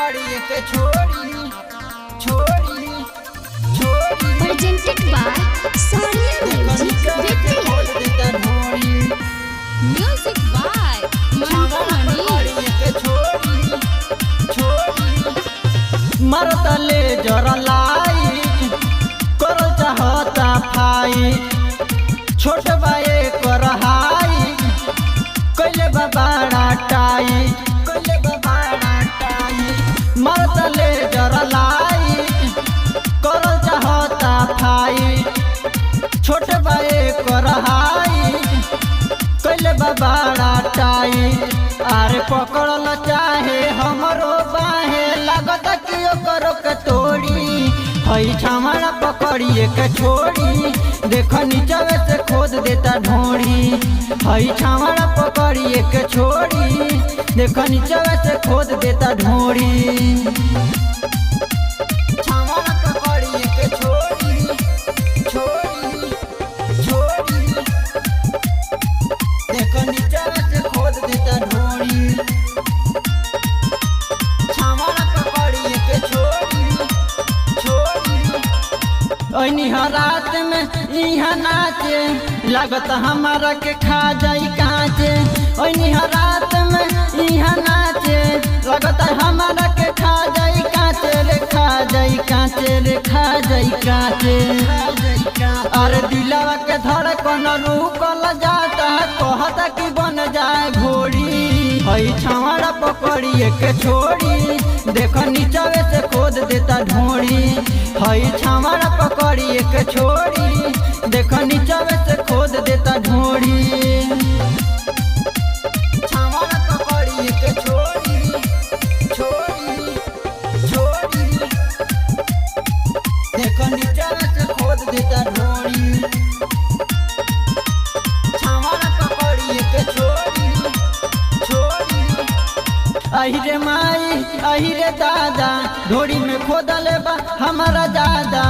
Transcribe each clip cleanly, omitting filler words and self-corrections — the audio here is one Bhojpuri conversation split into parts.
पकड़िए के छोड़ी छोड़ी छोड़ी presented by Sonia Music Vidya. Music by Mantu Mani. मरतले जरा लाई करल चाहता फाई छोट बाए करहाई कैले बाबाड़ा टाई मरतले जरा लाई करल चाहता फाई छोट बाए करहाई कैले बाबाड़ा टाई अरे पकड़ल चाहे हमरो बाहे लागत कि ओकरो के तोड़ी हई छामड़ा पकड़िए के छोड़ी देख नीचवे से खोद देता ढोड़ी हई छामड़ा पकड़िए के छोड़ी देख नीचवे से खोद देता ढोड़ी छामड़ा पकड़िए के छोड़ी छोड़ी छोड़ी देख नीचवे से खोद देता ढोड़ी रात में यहाँ नाचे लागत हमारा के खा जाई काचे रात में यहाँ नाचे लागत हमारा के खा जाई काचे रे खा जाई काचे रे खा जाई काचे अरे दिलवा के धड़कन रुकल जाता कहता कि बन जाए घोड़ी हई छावड़ा पकड़िए के छोड़ी देख नीचवे से खोद देता ढोड़ी हई छावड़ा पकड़िए के छोड़ी देख नीचवे से खोद देता ढोड़ी छावड़ा पकड़िए के छोड़ी छोड़ी छोड़ी देख नीचवे से खोद देता ढोड़ी छावड़ा पकड़िए के छोड़ी छोड़ी अहिरे माई अहिरे दादा ढोड़ी में खोदले बा हमारा दादा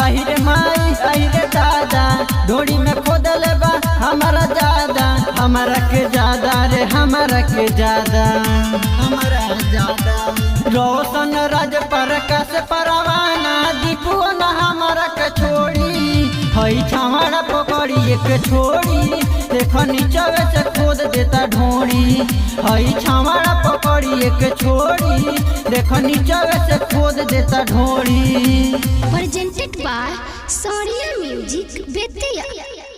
अहिरे माई अहिरे दादा ढोड़ी में खोदले बा हमारा दादा हमारा के ज्यादा रे हमारा के ज्यादा हमारा ज्यादा रोशन राज प्रकाश परवाना दीपू न हमारा के छोड़ी हई छावड़ा पकड़िए के छोड़ी देख नीचवे से खोद देता ढोड़ी हई छावड़ा पकड़िए के छोड़ी देख नीचवे से खोद देता ढोड़ी Presented by Sonia Music Vidya.